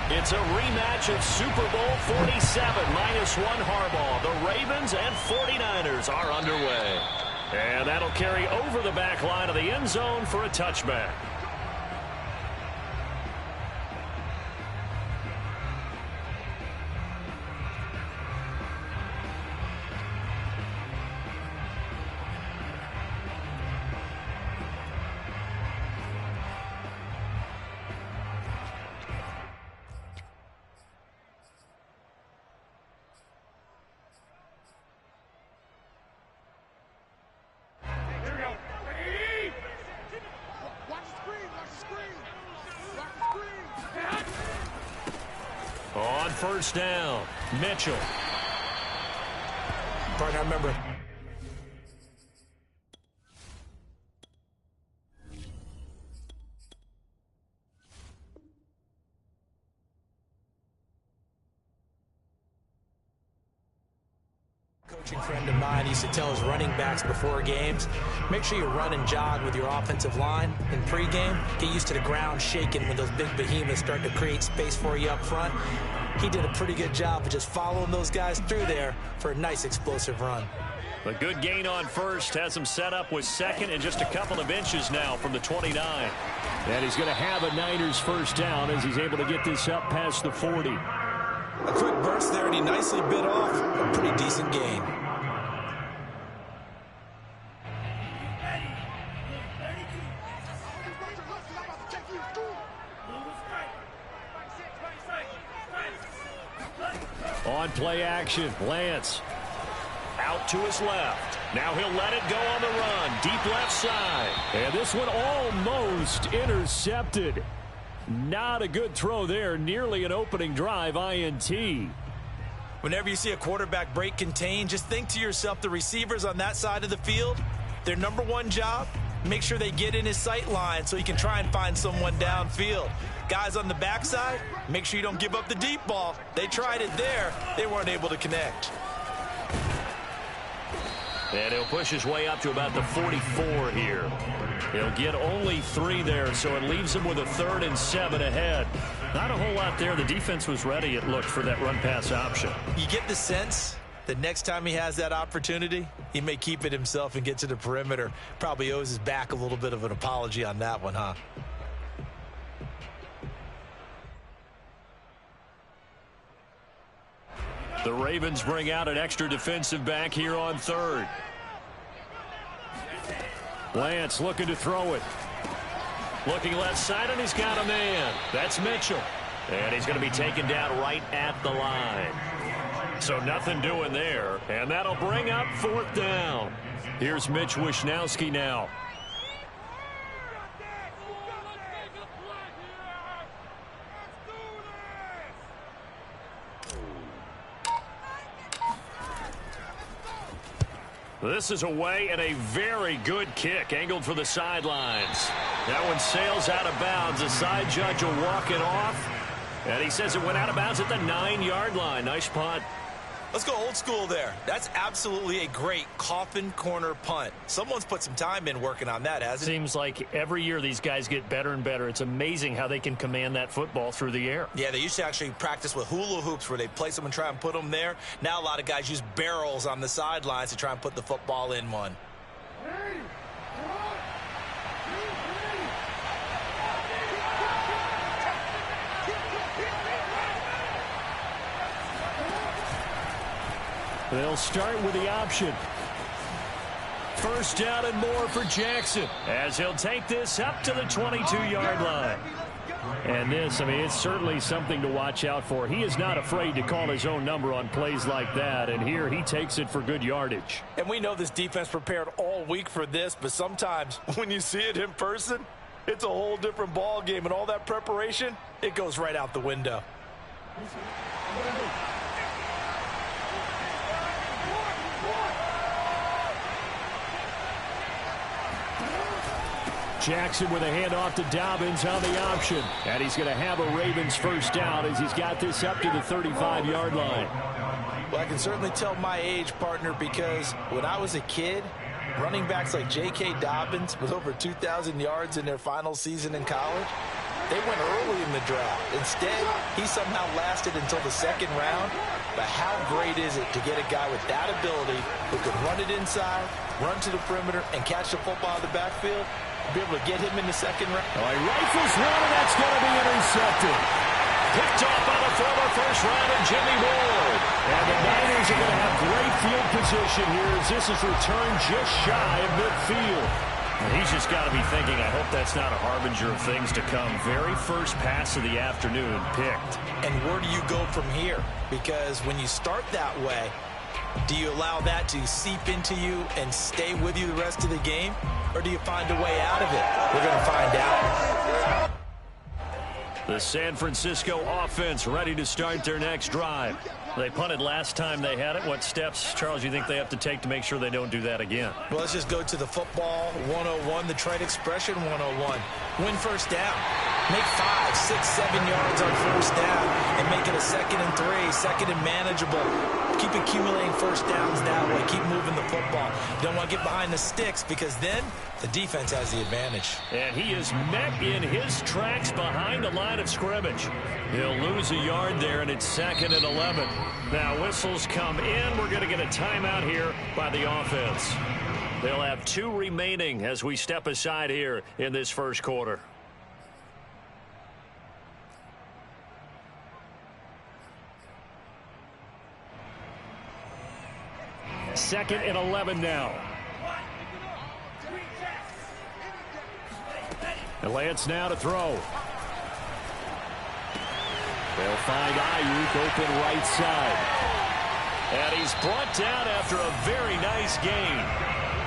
It's a rematch of Super Bowl 47, -1 Harbaugh. The Ravens and 49ers are underway. And that'll carry over the back line of the end zone for a touchback. On first down, Mitchell. Partner, remember. Coaching friend of mine used to tell his running backs before games, make sure you run and jog with your offensive line in pregame. Get used to the ground shaking when those big behemoths start to create space for you up front. He did a pretty good job of just following those guys through there for a nice explosive run. A good gain on first has him set up with second and just a couple of inches now from the 29. And he's going to have a Niners first down as he's able to get this up past the 40. A quick burst there, and he nicely bit off a pretty decent gain. On play action, Lance out to his left. Now he'll let it go on the run, deep left side. And this one almost intercepted. Not a good throw there, nearly an opening drive INT. Whenever you see a quarterback break contain, just think to yourself, the receivers on that side of the field, their number one job, make sure they get in his sight line so he can try and find someone downfield. Guys on the backside, make sure you don't give up the deep ball. They tried it there. They weren't able to connect. And he'll push his way up to about the 44 here. He'll get only 3 there, so it leaves him with a 3rd and 7 ahead. Not a whole lot there. The defense was ready, it looked, for that run-pass option. You get the sense that next time he has that opportunity, he may keep it himself and get to the perimeter. Probably owes his back a little bit of an apology on that one, huh? The Ravens bring out an extra defensive back here on 3rd. Lance looking to throw it. Looking left side, and he's got a man. That's Mitchell. And he's going to be taken down right at the line. So nothing doing there. And that'll bring up 4th down. Here's Mitch Wishnowski now. This is away and a very good kick angled for the sidelines. That one sails out of bounds. The side judge will walk it off. And he says it went out of bounds at the 9-yard line. Nice punt. Let's go old school there. That's absolutely a great coffin corner punt. Someone's put some time in working on that, hasn't it? Seems like every year these guys get better and better. It's amazing how they can command that football through the air. Yeah, they used to actually practice with hula hoops where they place them and try and put them there. Now a lot of guys use barrels on the sidelines to try and put the football in one. They'll start with the option. First down and more for Jackson as he'll take this up to the 22-yard line. And this, I mean, it's certainly something to watch out for. He is not afraid to call his own number on plays like that, and here he takes it for good yardage. And we know this defense prepared all week for this, but sometimes when you see it in person, it's a whole different ball game, and all that preparation, it goes right out the window. Jackson with a handoff to Dobbins on the option. And he's going to have a Ravens first down as he's got this up to the 35-yard line. Well, I can certainly tell my age, partner, because when I was a kid, running backs like J.K. Dobbins with over 2,000 yards in their final season in college, They went early in the draft. Instead, he somehow lasted until the second round. But how great is it to get a guy with that ability who can run it inside, run to the perimeter, and catch the football in the backfield? Be able to get him in the second round. Oh, he rifles one, and that's going to be intercepted. Picked off by the former first-rounder Jimmy Ward. And the Niners are going to have great field position here as this is returned just shy of midfield. He's just got to be thinking, I hope that's not a harbinger of things to come. Very first pass of the afternoon picked. And where do you go from here? Because when you start that way, do you allow that to seep into you and stay with you the rest of the game? Or do you find a way out of it? We're going to find out. The San Francisco offense ready to start their next drive. They punted last time they had it. What steps, Charles, you think they have to take to make sure they don't do that again? Well, let's just go to the football 101, the trade expression 101. Win first down. Make 5, 6, 7 yards on first down and make it a 2nd and 3, 2nd and manageable. Keep accumulating first downs that way. Keep moving the football. You don't want to get behind the sticks because then the defense has the advantage. And he is met in his tracks behind the line of scrimmage. He'll lose a yard there, and it's 2nd and 11. Now whistles come in. We're going to get a timeout here by the offense. They'll have 2 remaining as we step aside here in this first quarter. Second and 11 now. And Lance now to throw. They'll find Ayuk open right side. And he's brought down after a very nice gain.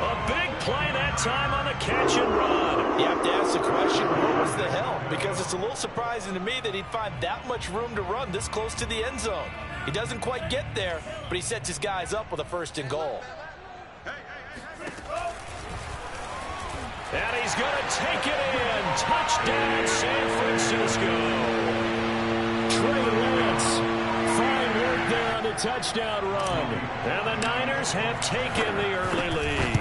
A big play that time on the catch and run. You have to ask the question, what was the help? Because it's a little surprising to me that he'd find that much room to run this close to the end zone. He doesn't quite get there, but he sets his guys up with a 1st and goal. And he's going to take it in. Touchdown, San Francisco. Trey Lance. Fine work there on the touchdown run. And the Niners have taken the early lead.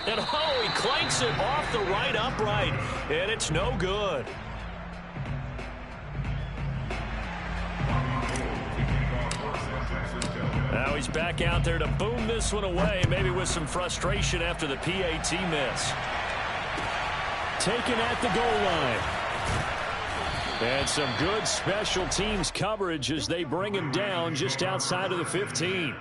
And oh, he clanks it off the right upright. And it's no good. Now he's back out there to boom this one away, maybe with some frustration after the PAT miss. Taken at the goal line. And some good special teams coverage as they bring him down just outside of the 15.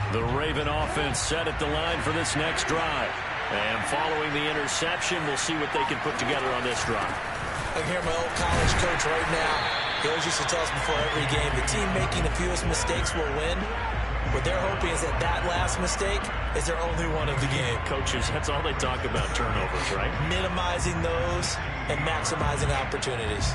The Raven offense set at the line for this next drive. And following the interception, we'll see what they can put together on this drive. I can hear my old college coach right now. He always used to tell us before every game, the team making the fewest mistakes will win. What they're hoping is that that last mistake is their only one of the game. Coaches, that's all they talk about, turnovers, right? Minimizing those and maximizing opportunities.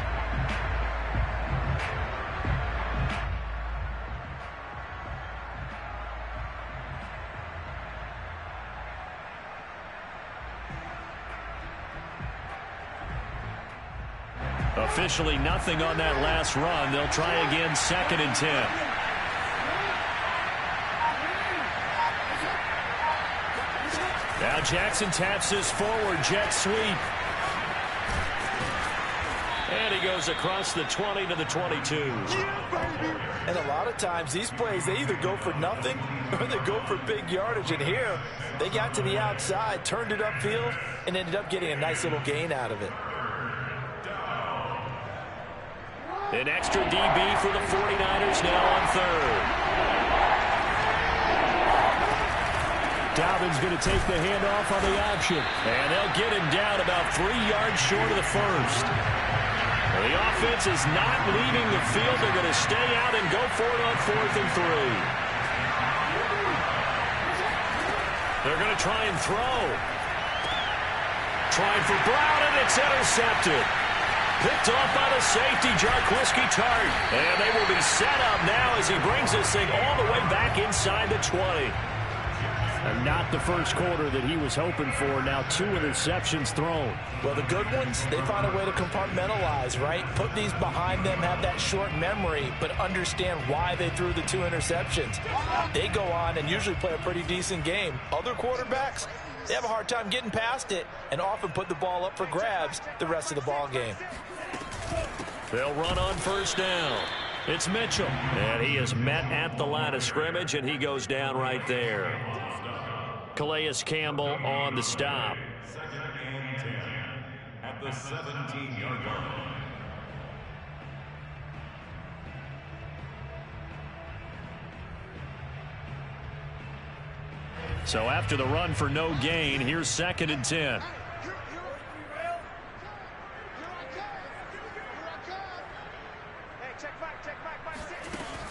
Officially nothing on that last run. They'll try again, 2nd and 10. Now Jackson taps this forward jet sweep. And he goes across the 20 to the 22. And a lot of times these plays, they either go for nothing or they go for big yardage. And here, they got to the outside, turned it upfield, and ended up getting a nice little gain out of it. An extra DB for the 49ers now on 3rd. Dobbins going to take the handoff on the option. And they'll get him down about 3 yards short of the first. The offense is not leaving the field. They're going to stay out and go for it on 4th and 3. They're going to try and throw. Trying for Brown, and it's intercepted. picked off by the safety, Jarquiski Tart. And they will be set up now as he brings this thing all the way back inside the 20. And not the first quarter that he was hoping for. Now 2 interceptions thrown. Well, the good ones, they find a way to compartmentalize, right? Put these behind them, have that short memory, but understand why they threw the 2 interceptions. They go on and usually play a pretty decent game. Other quarterbacks, they have a hard time getting past it and often put the ball up for grabs the rest of the ball game. They'll run on first down. It's Mitchell. And he is met at the line of scrimmage, and he goes down right there. Calais Campbell on the stop. 2nd and 10 at the 17-yard line. So after the run for no gain, here's 2nd and 10.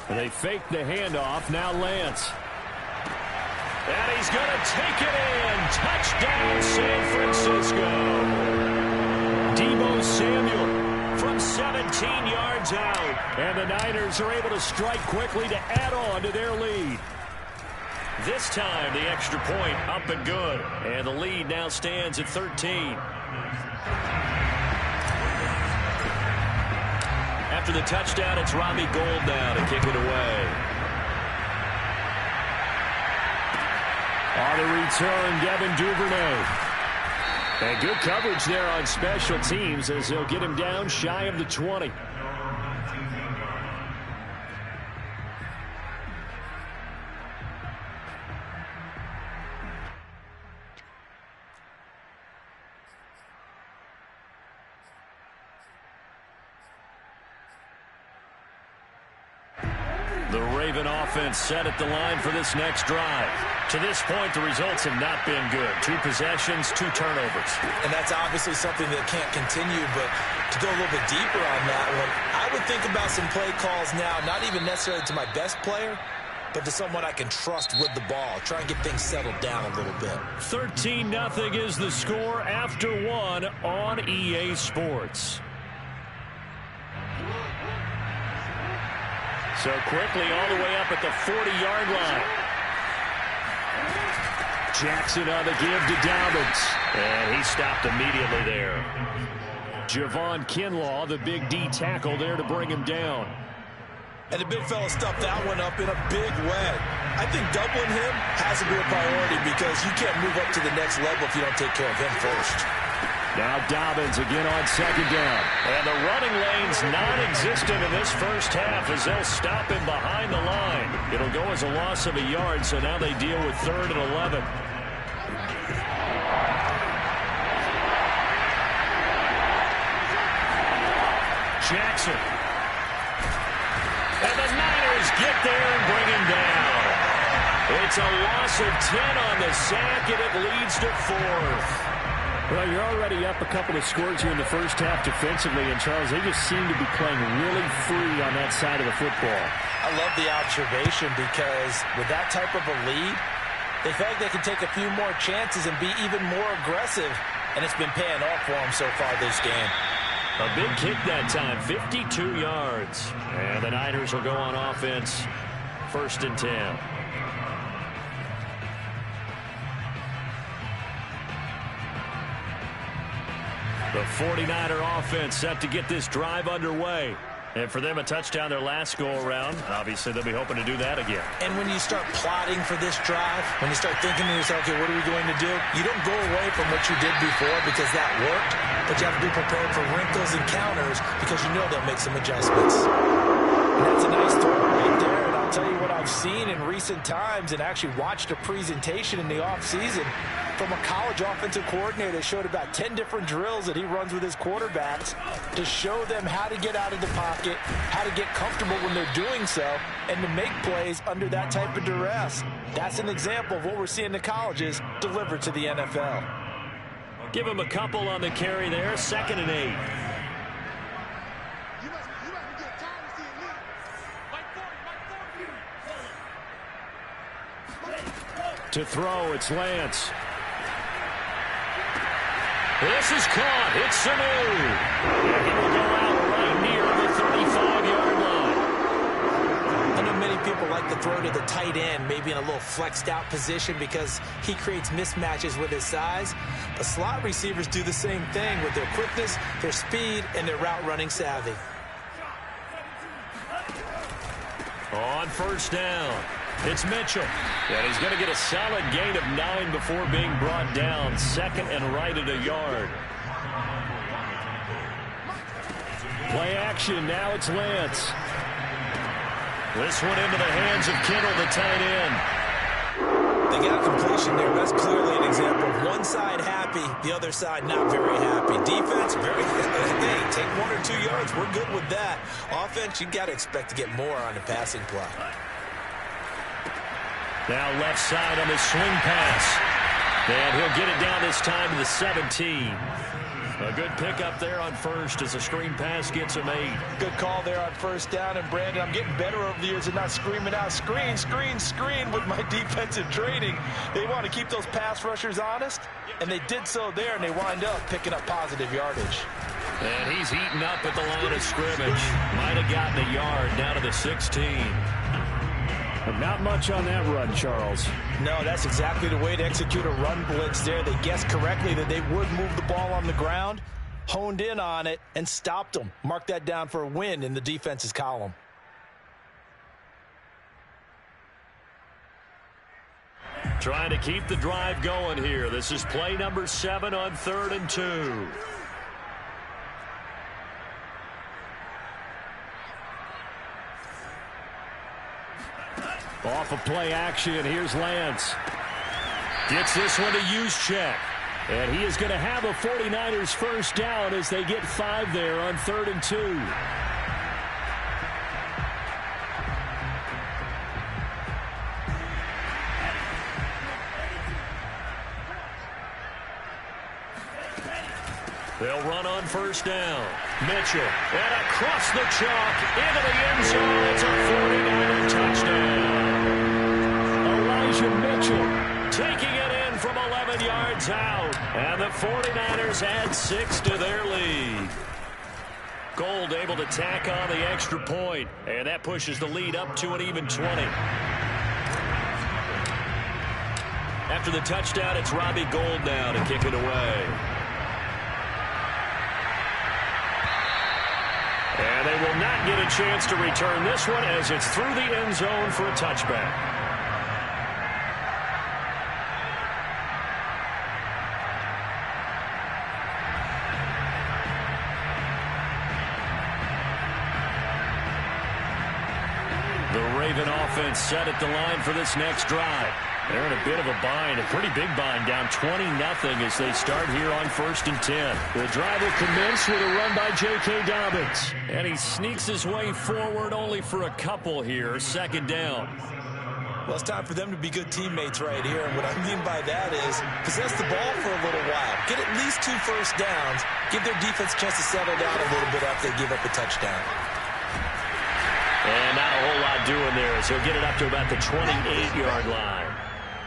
They fake the handoff. Now Lance. And he's going to take it in. Touchdown, San Francisco. Deebo Samuel from 17 yards out. And the Niners are able to strike quickly to add on to their lead. This time, the extra point up and good. And the lead now stands at 13. After the touchdown, it's Robbie Gould now to kick it away. On the return, Devin Duvernay. And good coverage there on special teams as they'll get him down shy of the 20. The Raven offense set at the line for this next drive. To this point, the results have not been good. 2 possessions, 2 turnovers. And that's obviously something that can't continue, but to go a little bit deeper on that one, I would think about some play calls now, not even necessarily to my best player, but to someone I can trust with the ball. Try and get things settled down a little bit. 13-0 is the score after 1 on EA Sports. So quickly all the way up at the 40-yard line. Jackson on the give to Dobbins. And he stopped immediately there. Javon Kinlaw, the big D tackle there to bring him down. And the big fella stuffed that one up in a big way. I think doubling him has to be a priority because you can't move up to the next level if you don't take care of him first. Now Dobbins again on 2nd down. And the running lane's non-existent in this first half as they'll stop him behind the line. It'll go as a loss of a yard, so now they deal with 3rd and 11. Jackson. And the Niners get there and bring him down. It's a loss of 10 on the sack, and it leads to 4th. Well, you're already up a couple of scores here in the first half defensively, and Charles, they just seem to be playing really free on that side of the football. I love the observation because with that type of a lead, they feel like they can take a few more chances and be even more aggressive, and it's been paying off for them so far this game. A big kick that time, 52 yards. And the Niners will go on offense, 1st and 10. The 49er offense set to get this drive underway. And for them, a touchdown their last go-around. Obviously, they'll be hoping to do that again. And when you start plotting for this drive, when you start thinking to yourself, okay, what are we going to do? You don't go away from what you did before because that worked, but you have to be prepared for wrinkles and counters because you know they'll make some adjustments. And that's a nice throw right there. And I'll tell you what I've seen in recent times and actually watched a presentation in the offseason from a college offensive coordinator that showed about 10 different drills that he runs with his quarterbacks to show them how to get out of the pocket, how to get comfortable when they're doing so, and to make plays under that type of duress. That's an example of what we're seeing the colleges deliver to the NFL. Give him a couple on the carry there, 2nd and 8. To throw, it's Lance. This is caught. It's Sanu. And he will go out right near the 35-yard line. I know many people like to throw to the tight end, maybe in a little flexed out position because he creates mismatches with his size. But slot receivers do the same thing with their quickness, their speed, and their route running savvy. On first down, it's Mitchell. And he's going to get a solid gain of 9 before being brought down. Second and right at a yard. Play action. Now it's Lance. This one into the hands of Kittle, the tight end. They got a completion there. That's clearly an example of one side happy, the other side not very happy. Defense, very hey, take 1 or 2 yards. We're good with that. Offense, you got to expect to get more on the passing play. Now left side on the swing pass. And he'll get it down this time to the 17. A good pickup there on first as the screen pass gets him 8. Good call there on first down. And, Brandon, I'm getting better over the years and not screaming out, screen, screen, screen with my defensive training. They want to keep those pass rushers honest, and they did so there, and they wind up picking up positive yardage. And he's eaten up at the line of scrimmage. Might have gotten a yard down to the 16. Not much on that run, Charles. No, that's exactly the way to execute a run blitz there. They guessed correctly that they would move the ball on the ground, honed in on it, and stopped them. Mark that down for a win in the defense's column. Trying to keep the drive going here. This is play number 7 on 3rd and 2. Off of play action, here's Lance. Gets this one to Juszczyk. And he is going to have a 49ers first down as they get 5 there on 3rd and 2. They'll run on first down. Mitchell, and across the chalk, into the end zone. It's a 49er touchdown. Elijah Mitchell taking it in from 11 yards out. And the 49ers add 6 to their lead. Gold able to tack on the extra point, and that pushes the lead up to an even 20. After the touchdown, it's Robbie Gould now to kick it away. And they will not get a chance to return this one as it's through the end zone for a touchback. The Raven offense set at the line for this next drive. They're in a bit of a bind, a pretty big bind, down 20-0 as they start here on 1st and 10. The drive will commence with a run by J.K. Dobbins. And he sneaks his way forward only for a couple here, 2nd down. Well, it's time for them to be good teammates right here. And what I mean by that is possess the ball for a little while. Get at least 2 first downs. Give their defense a chance to settle down a little bit after they give up a touchdown. And not a whole lot doing there, so he'll get it up to about the 28-yard line.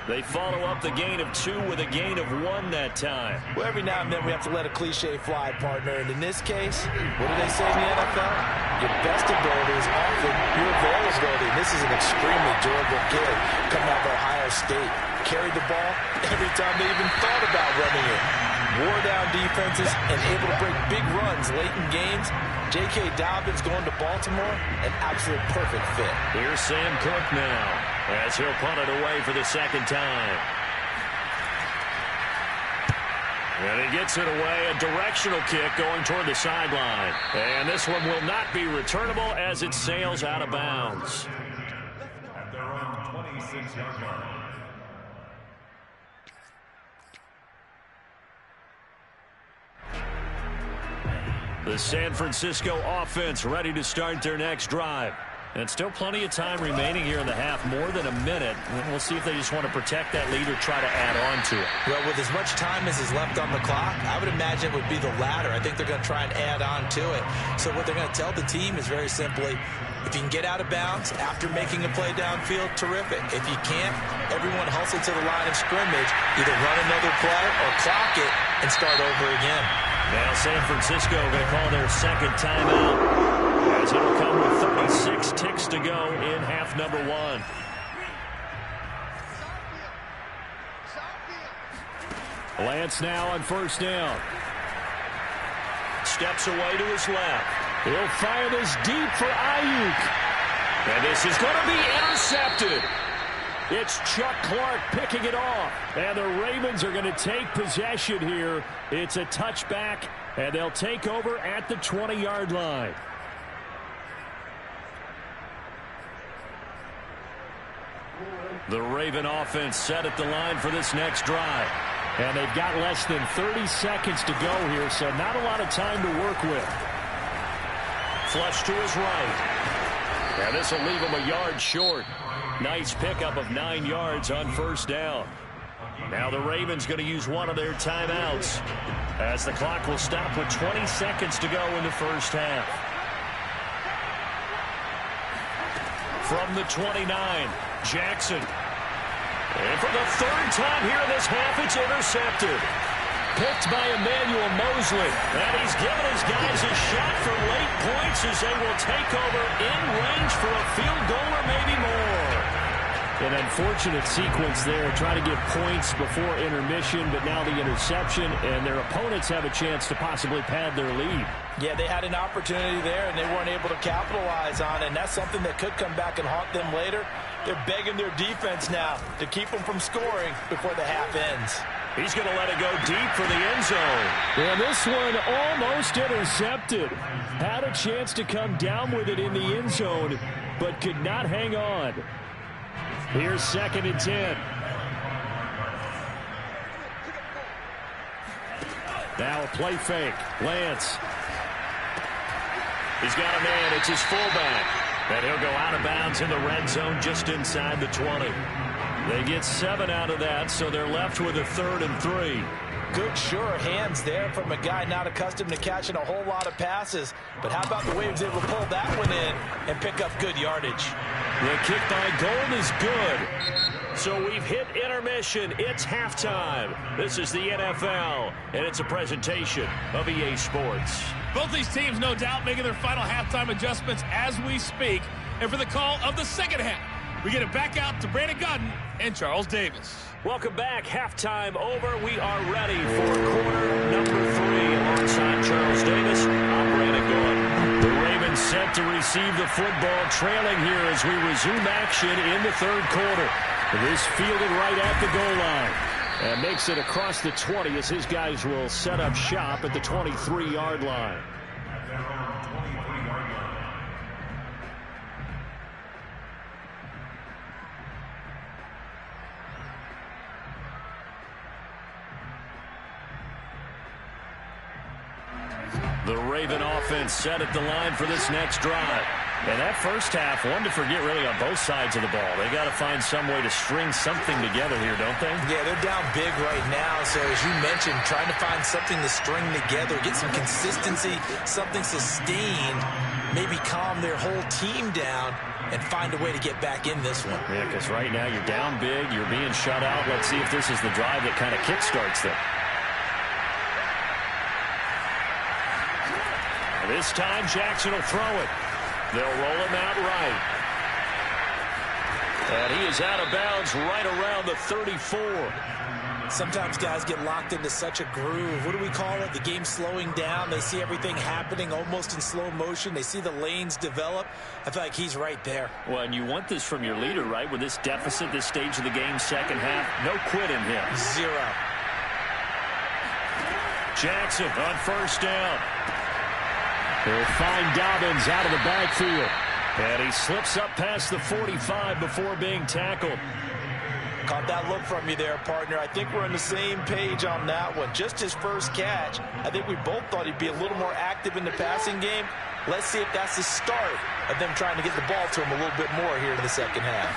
They follow up the gain of 2 with a gain of 1 that time. Well, every now and then we have to let a cliche fly, partner. And in this case, what do they say in the NFL? Your best ability is often your availability. And this is an extremely durable kid coming out of Ohio State. Carried the ball every time they even thought about running it. Wore down defenses and able to break big runs late in games. J.K. Dobbins going to Baltimore, an absolute perfect fit. Here's Sam Cook now as he'll punt it away for the 2nd time. And he gets it away, a directional kick going toward the sideline. And this one will not be returnable as it sails out of bounds. At their own 26-yard line. The San Francisco offense ready to start their next drive. And still plenty of time remaining here in the half, more than a minute. And we'll see if they just want to protect that lead or try to add on to it. Well, with as much time as is left on the clock, I would imagine it would be the latter. I think they're going to try and add on to it. So what they're going to tell the team is very simply, if If you can get out of bounds after making a play downfield, terrific. If you can't, everyone hustle to the line of scrimmage, either run another play or clock it and start over again. Now San Francisco going to call their second timeout, as it'll come with 36 ticks to go in half number one. Lance now on first down. Steps away to his left. He'll fire this deep for Ayuk. And this is going to be intercepted. It's Chuck Clark picking it off. And the Ravens are going to take possession here. It's a touchback, and they'll take over at the 20-yard line. The Raven offense set at the line for this next drive. And they've got less than 30 seconds to go here, so not a lot of time to work with. Flush to his right. And this will leave him a yard short. Nice pickup of 9 yards on first down. Now the Ravens going to use one of their timeouts, as the clock will stop with 20 seconds to go in the first half. From the 29, Jackson. And for the third time here in this half, it's intercepted. Picked by Emmanuel Mosley. And he's given his guys a shot for late points as they will take over in range for a field goal or maybe more. An unfortunate sequence there, trying to get points before intermission, but now the interception, and their opponents have a chance to possibly pad their lead. Yeah, they had an opportunity there, and they weren't able to capitalize on it, and that's something that could come back and haunt them later. They're begging their defense now to keep them from scoring before the half ends. He's going to let it go deep for the end zone. And this one almost intercepted. Had a chance to come down with it in the end zone, but could not hang on. Here's 2nd and 10. Now a play fake. Lance. He's got a man. It's his fullback. And he'll go out of bounds in the red zone just inside the 20. They get 7 out of that, so they're left with a 3rd and 3. Good, sure hands there from a guy not accustomed to catching a whole lot of passes. But how about the way he was able to pull that one in and pick up good yardage? The kick by Gold is good. So we've hit intermission. It's halftime. This is the NFL, and it's a presentation of EA Sports. Both these teams, no doubt, making their final halftime adjustments as we speak. And for the call of the second half, we get it back out to Brandon Godden and Charles Davis. Welcome back. Halftime over. We are ready for quarter number 3. Alongside Charles Davis, I'm Brandon Godden. The Ravens set to receive the football, trailing here as we resume action in the 3rd quarter. This fielded right at the goal line. And makes it across the 20 as his guys will set up shop at the 23-yard line. The Raven offense set at the line for this next drive. And that first half, one to forget really on both sides of the ball. They got to find some way to string something together here, don't they? Yeah, they're down big right now. So as you mentioned, trying to find something to string together, get some consistency, something sustained, maybe calm their whole team down and find a way to get back in this one. Yeah, because right now you're down big, you're being shut out. Let's see if this is the drive that kind of kickstarts them. This time Jackson will throw it. They'll roll him out right. And he is out of bounds right around the 34. Sometimes guys get locked into such a groove. What do we call it? The game's slowing down. They see everything happening almost in slow motion. They see the lanes develop. I feel like he's right there. Well, and you want this from your leader, right? With this deficit, this stage of the game, second half, no quit in him. 0. Jackson on first down. He'll find Dobbins out of the backfield. And he slips up past the 45 before being tackled. Caught that look from you there, partner. I think we're on the same page on that one. Just his first catch. I think we both thought he'd be a little more active in the passing game. Let's see if that's the start of them trying to get the ball to him a little bit more here in the second half.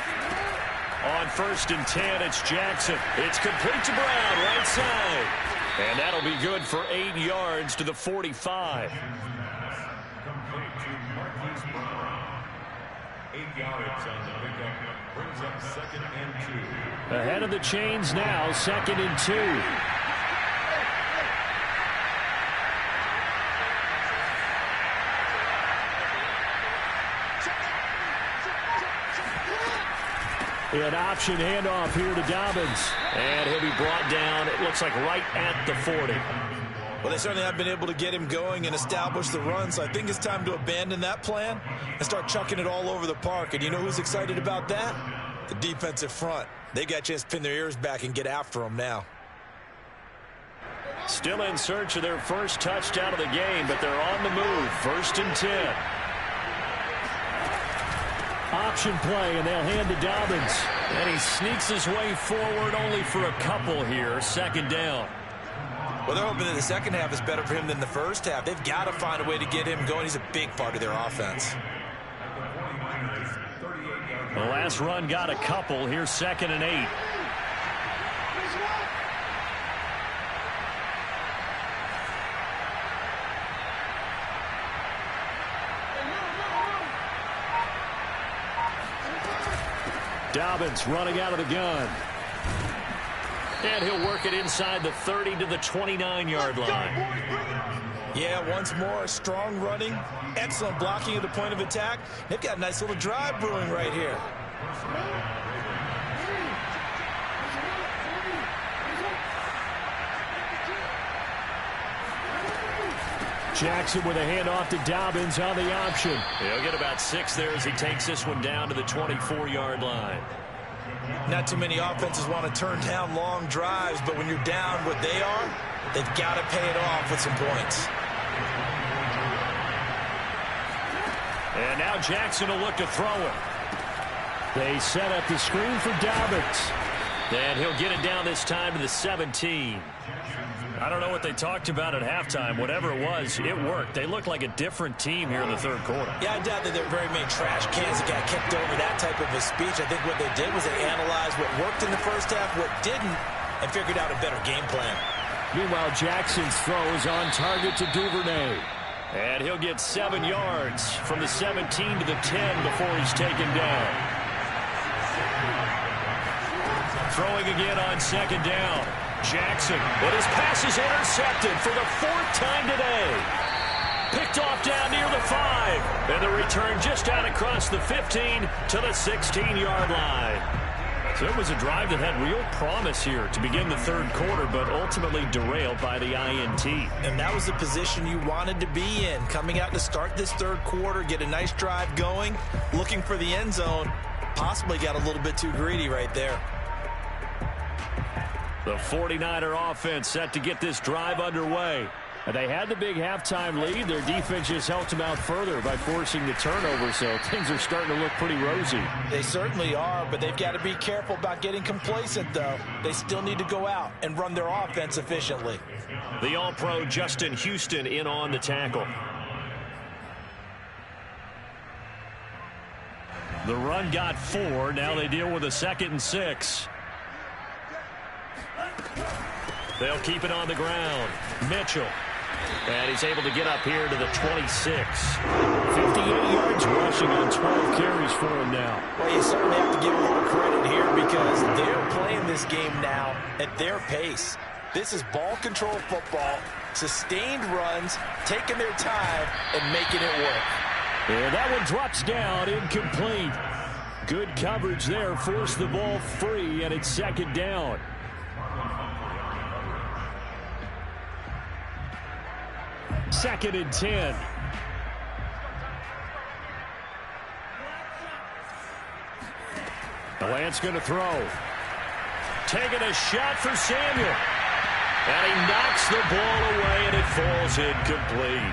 On 1st and 10, it's Jackson. It's complete to Brown, right side. And that'll be good for 8 yards to the 45. 8 yards on the pickup. Brings up 2nd and 2. Ahead of the chains now, 2nd and 2. An option handoff here to Dobbins. And he'll be brought down, it looks like, right at the 40. Well, they certainly have been able to get him going and establish the run, so I think it's time to abandon that plan and start chucking it all over the park. And you know who's excited about that? The defensive front. They got a chance to pin their ears back and get after him now. Still in search of their first touchdown of the game, but they're on the move. 1st and 10. Option play, and they'll hand to Dobbins. And he sneaks his way forward only for a couple here. 2nd down. Well, they're hoping that the second half is better for him than the first half. They've got to find a way to get him going. He's a big part of their offense. The last run got a couple. Here's 2nd and 8. Dobbins running out of the gun. And he'll work it inside the 30 to the 29-yard line. Yeah, once more, strong running, excellent blocking at the point of attack. They've got a nice little drive brewing right here. Jackson with a handoff to Dobbins on the option. He'll get about 6 there as he takes this one down to the 24-yard line. Not too many offenses want to turn down long drives, but when you're down what they are, they've got to pay it off with some points. And now Jackson will look to throw it. They set up the screen for Dobbins. And he'll get it down this time to the 17. I don't know what they talked about at halftime. Whatever it was, it worked. They looked like a different team here in the 3rd quarter. Yeah, I doubt that there were very many trash cans that got kicked over that type of a speech. I think what they did was they analyzed what worked in the first half, what didn't, and figured out a better game plan. Meanwhile, Jackson's throw is on target to Duvernay. And he'll get 7 yards from the 17 to the 10 before he's taken down. Throwing again on 2nd down. Jackson, but his pass is intercepted for the 4th time today. Picked off down near the 5. And the return just out across the 15 to the 16-yard line. So it was a drive that had real promise here to begin the 3rd quarter, but ultimately derailed by the INT. And that was the position you wanted to be in. Coming out to start this 3rd quarter, get a nice drive going, looking for the end zone. Possibly got a little bit too greedy right there. The 49er offense set to get this drive underway. And they had the big halftime lead. Their defense just helped them out further by forcing the turnover, so things are starting to look pretty rosy. They certainly are, but they've got to be careful about getting complacent, though. They still need to go out and run their offense efficiently. The All-Pro Justin Houston in on the tackle. The run got 4. Now they deal with a 2nd and 6. They'll keep it on the ground. Mitchell. And he's able to get up here to the 26. 58 yards rushing on 12 carries for him now. Well, you certainly have to give a little credit here because they're playing this game now at their pace. This is ball control football, sustained runs, taking their time, and making it work. And that one drops down, incomplete. Good coverage there, forced the ball free, and it's 2nd down. Second and 10. Lance going to throw. Taking a shot for Samuel. And he knocks the ball away, and it falls incomplete.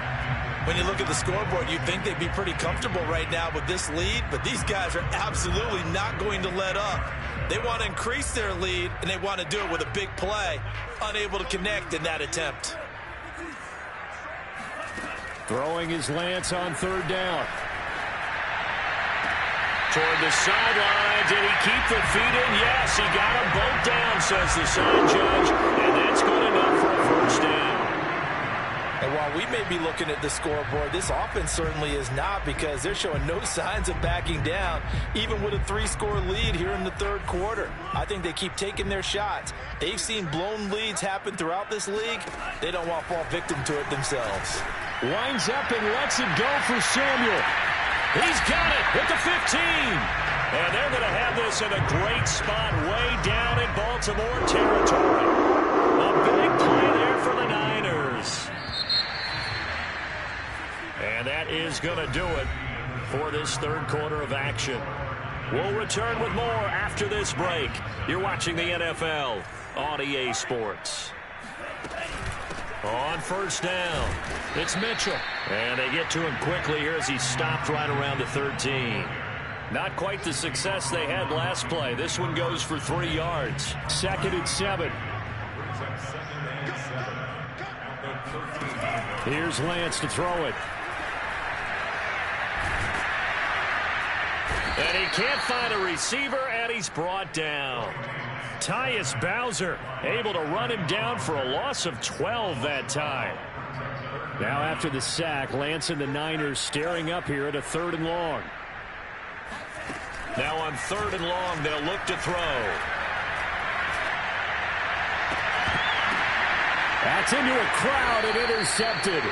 When you look at the scoreboard, you'd think they'd be pretty comfortable right now with this lead, but these guys are absolutely not going to let up. They want to increase their lead, and they want to do it with a big play. Unable to connect in that attempt. Throwing his Lance on 3rd down. Toward the sideline. Did he keep the feet in? Yes, he got them both down, says the sign judge. And that's good enough for a 1st down. And while we may be looking at the scoreboard, this offense certainly is not, because they're showing no signs of backing down, even with a 3-score lead here in the third quarter. I think they keep taking their shots. They've seen blown leads happen throughout this league. They don't want to fall victim to it themselves. Winds up and lets it go for Samuel. He's got it at the 15. And they're going to have this in a great spot way down in Baltimore territory. A big play there for the Niners. And that is going to do it for this third quarter of action. We'll return with more after this break. You're watching the NFL on EA Sports. On first down, it's Mitchell. And they get to him quickly here as he stopped right around the 13. Not quite the success they had last play. This one goes for 3 yards. 2nd and 7. Here's Lance to throw it. And he can't find a receiver, and he's brought down. Tyus Bowser able to run him down for a loss of 12 that time. Now after the sack, Lance and the Niners staring up here at a 3rd and long. Now on 3rd and long, they'll look to throw. That's into a crowd and intercepted.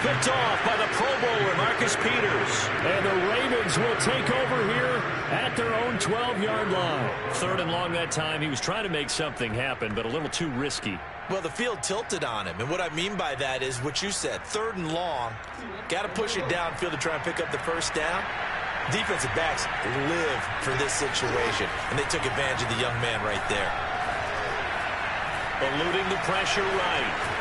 Picked off by the Pro Bowler, Marcus Peters. And the Ravens will take over here at their own 12-yard line. 3rd and long that time. He was trying to make something happen, but a little too risky. Well, the field tilted on him, and what I mean by that is what you said. 3rd and long, got to push it downfield to try and pick up the first down. Defensive backs live for this situation, and they took advantage of the young man right there. Eluding the pressure right.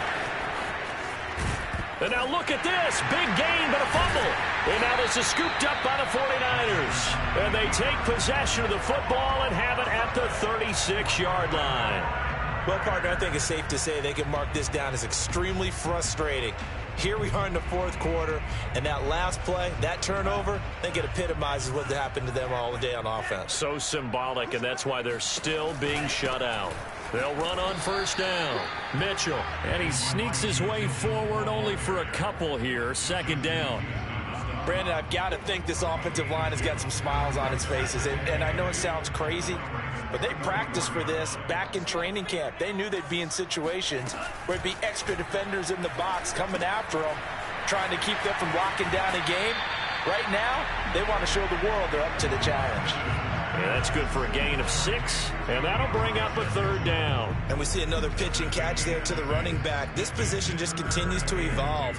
And now look at this. Big gain, but a fumble. And now this is scooped up by the 49ers. And they take possession of the football and have it at the 36-yard line. Well, partner, I think it's safe to say they can mark this down as extremely frustrating. Here we are in the 4th quarter, and that last play, that turnover, I think it epitomizes what happened to them all day on offense. So symbolic, and that's why they're still being shut out. They'll run on first down. Mitchell, and he sneaks his way forward only for a couple here. 2nd down. Brandon, I've got to think this offensive line has got some smiles on its faces, and I know it sounds crazy, but they practiced for this back in training camp. They knew they'd be in situations where it'd be extra defenders in the box coming after them, trying to keep them from locking down a game. Right now, they want to show the world they're up to the challenge. Yeah, that's good for a gain of 6, and that'll bring up a 3rd down. And we see another pitch and catch there to the running back. This position just continues to evolve.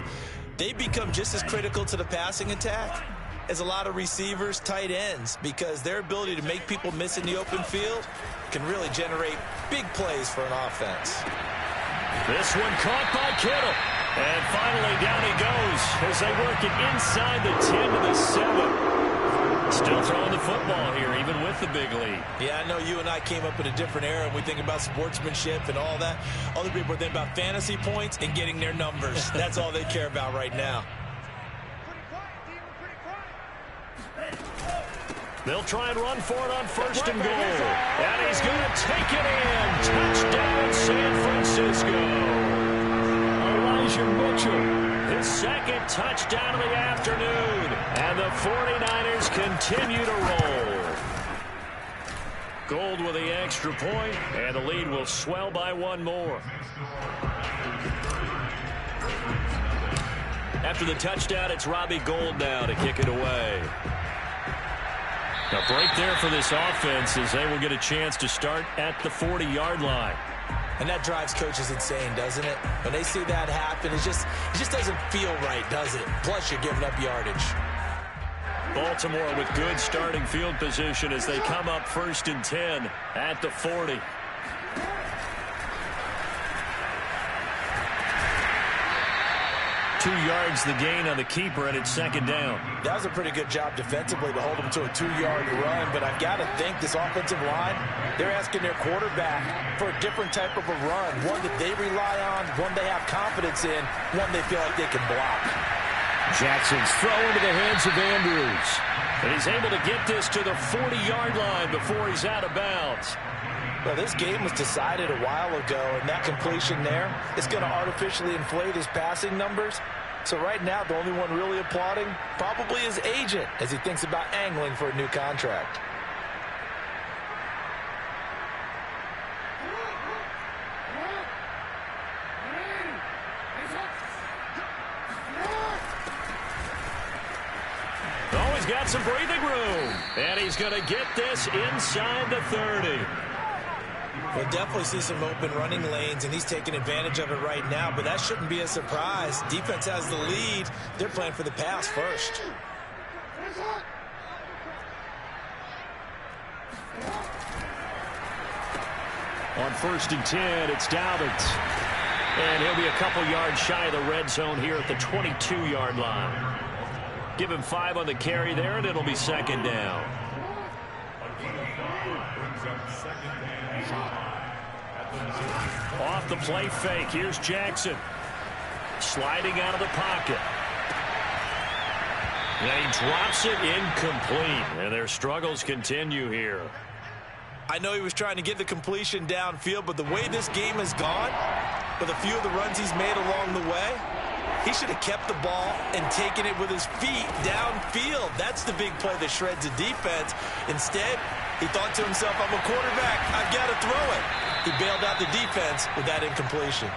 They become just as critical to the passing attack as a lot of receivers, tight ends, because their ability to make people miss in the open field can really generate big plays for an offense. This one caught by Kittle. And finally down he goes as they work it inside the 10 to the 7. Still throwing the football here, even with the big lead. Yeah, I know you and I came up in a different era, and we think about sportsmanship and all that. Other people are thinking about fantasy points and getting their numbers. That's all they care about right now. They'll try and run for it on 1st and goal. And he's going to take it in. Touchdown, San Francisco. Elijah Mitchell. His 2nd touchdown of the afternoon. And the 49ers continue to roll. Gold with the extra point, and the lead will swell by 1 more. After the touchdown, it's Robbie Gould now to kick it away. A break there for this offense as they will get a chance to start at the 40-yard line. And that drives coaches insane, doesn't it? When they see that happen, it just doesn't feel right, does it? Plus, you're giving up yardage. Baltimore with good starting field position as they come up 1st and 10 at the 40. Two yards the gain on the keeper, and it's 2nd down. That was a pretty good job defensively to hold them to a 2-yard run, but I've got to think this offensive line, they're asking their quarterback for a different type of a run, one that they rely on, one they have confidence in, one they feel like they can block. Jackson's throw into the hands of Andrews. And he's able to get this to the 40-yard line before he's out of bounds. Well, this game was decided a while ago, and that completion there is going to artificially inflate his passing numbers. So right now, the only one really applauding probably his agent as he thinks about angling for a new contract. Oh, he's got some breathing room. And he's going to get this inside the 30. We'll definitely see some open running lanes, and he's taking advantage of it right now, but that shouldn't be a surprise. Defense has the lead. They're playing for the pass first. On 1st and 10, it's Dobbins. And he'll be a couple yards shy of the red zone here at the 22-yard line. Give him 5 on the carry there, and it'll be 2nd down. Off the play fake. Here's Jackson. Sliding out of the pocket. And he drops it incomplete. And their struggles continue here. I know he was trying to get the completion downfield, but the way this game has gone, with a few of the runs he's made along the way, he should have kept the ball and taken it with his feet downfield. That's the big play that shreds the defense. Instead, he thought to himself, I'm a quarterback, I've got to throw it. He bailed out the defense with that incompletion.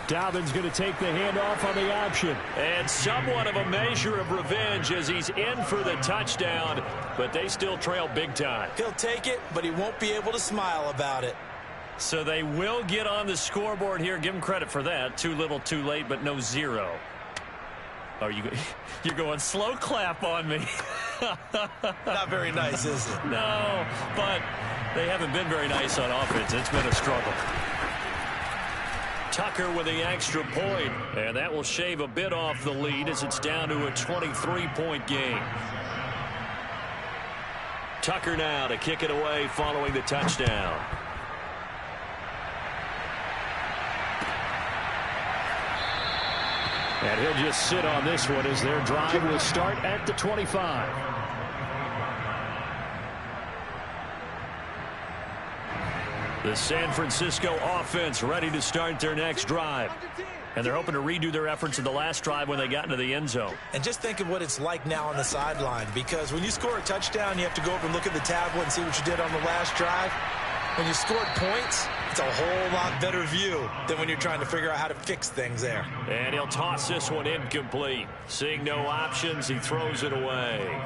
Dobbins going to take the handoff on the option. And somewhat of a measure of revenge as he's in for the touchdown, but they still trail big time. He'll take it, but he won't be able to smile about it. So they will get on the scoreboard here. Give him credit for that. Too little, too late, but no 0. Oh, you're going slow clap on me. Not very nice, is it? No, but they haven't been very nice on offense. It's been a struggle. Tucker with the extra point, and that will shave a bit off the lead as it's down to a 23-point game. Tucker now to kick it away following the touchdown. And he'll just sit on this one as their drive will start at the 25. The San Francisco offense ready to start their next drive. And they're hoping to redo their efforts in the last drive when they got into the end zone. And just think of what it's like now on the sideline, because when you score a touchdown, you have to go over and look at the tablet and see what you did on the last drive. When you scored points, it's a whole lot better view than when you're trying to figure out how to fix things there. And he'll toss this one incomplete. Seeing no options, he throws it away.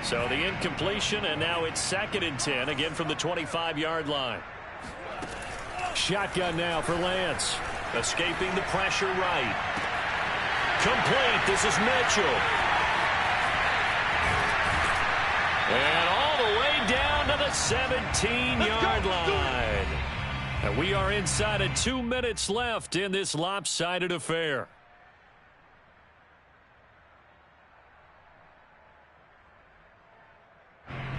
So the incompletion, and now it's 2nd and 10, again from the 25-yard line. Shotgun now for Lance. Escaping the pressure right. Complete. This is Mitchell. And all the way down to the 17-yard line. And we are inside of 2 minutes left in this lopsided affair.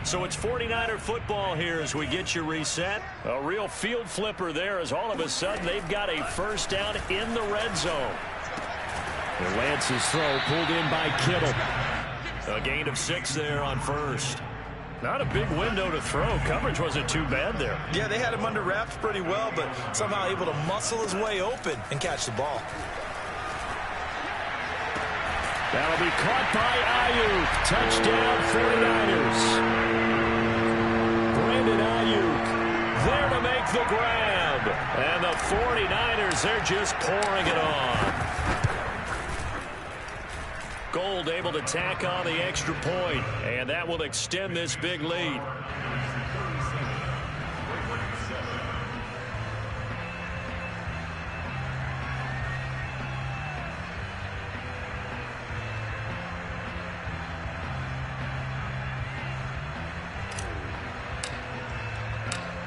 So it's 49er football here as we get you reset. A real field flipper there as all of a sudden they've got a first down in the red zone. And Lance's throw pulled in by Kittle. A gain of 6 there on first. Not a big window to throw. Coverage wasn't too bad there. Yeah, they had him under wraps pretty well, but somehow able to muscle his way open and catch the ball. That'll be caught by Ayuk. Touchdown 49ers. Brandon Ayuk there to make the grab. And the 49ers, they're just pouring it on. Gold able to tack on the extra point, and that will extend this big lead.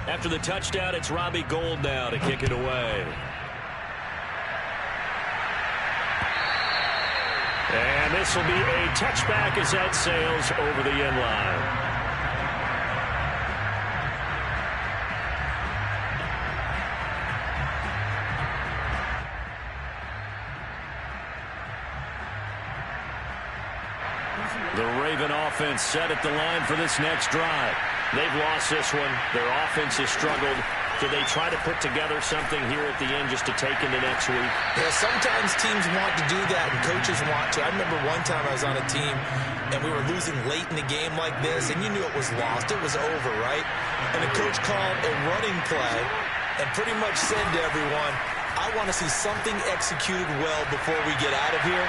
After the touchdown, it's Robbie Gould now to kick it away. And this will be a touchback as that sails over the end line. The Raven offense set at the line for this next drive. They've lost this one. Their offense has struggled. Do they try to put together something here at the end just to take into next week? Yeah, sometimes teams want to do that and coaches want to. I remember one time I was on a team and we were losing late in the game like this, and you knew it was lost. It was over, right? And the coach called a running play and pretty much said to everyone, I want to see something executed well before we get out of here.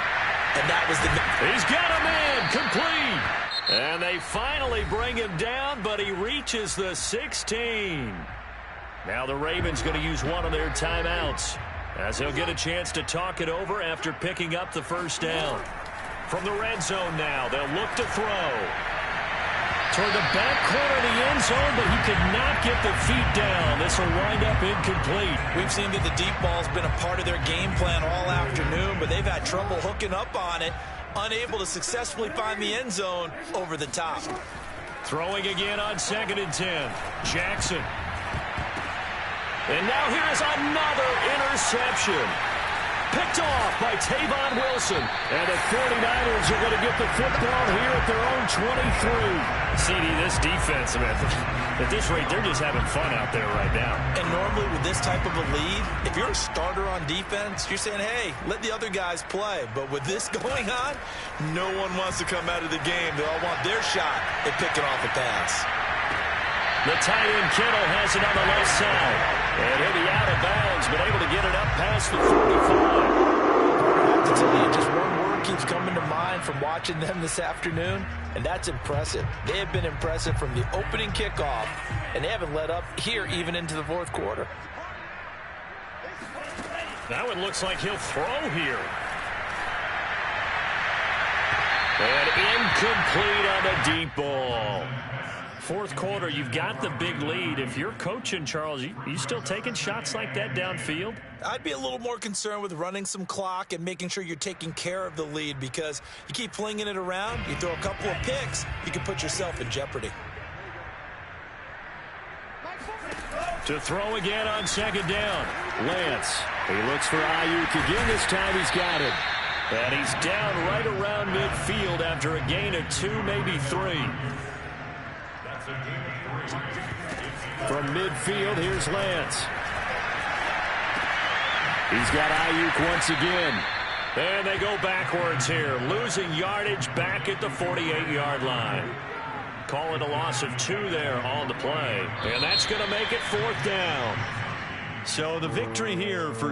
And that was the... He's got a man complete. And they finally bring him down, but he reaches the 16. Now the Ravens going to use one of their timeouts as he'll get a chance to talk it over after picking up the first down. From the red zone now, they'll look to throw. Toward the back corner of the end zone, but he could not get the feet down. This will wind up incomplete. We've seen that the deep ball's been a part of their game plan all afternoon, but they've had trouble hooking up on it, unable to successfully find the end zone over the top. Throwing again on 2nd and 10. Jackson. And now here is another interception. Picked off by Tavon Wilson. And the 49ers are going to get the football here at their own 23. CD, this defense, man, at this rate, they're just having fun out there right now. And normally with this type of a lead, if you're a starter on defense, you're saying, hey, let the other guys play. But with this going on, no one wants to come out of the game. They all want their shot at picking off a pass. The tight end Kittle has it on the left side. And he'll be out of bounds, but able to get it up past the 45. I have to tell you, just one word keeps coming to mind from watching them this afternoon, and that's impressive. They have been impressive from the opening kickoff, and they haven't let up here even into the fourth quarter. Now it looks like he'll throw here. And incomplete on the deep ball. Fourth quarter, you've got the big lead. If you're coaching, Charles, you still taking shots like that downfield? I'd be a little more concerned with running some clock and making sure you're taking care of the lead, because you keep flinging it around, you throw a couple of picks, you can put yourself in jeopardy. To throw again on 2nd down. Lance. He looks for Ayuk again. This time he's got it. And he's down right around midfield after a gain of 2, maybe 3. From midfield, here's Lance. He's got Ayuk once again. And they go backwards here, losing yardage back at the 48-yard line. Call it a loss of 2 there on the play. And that's going to make it 4th down. So the victory here for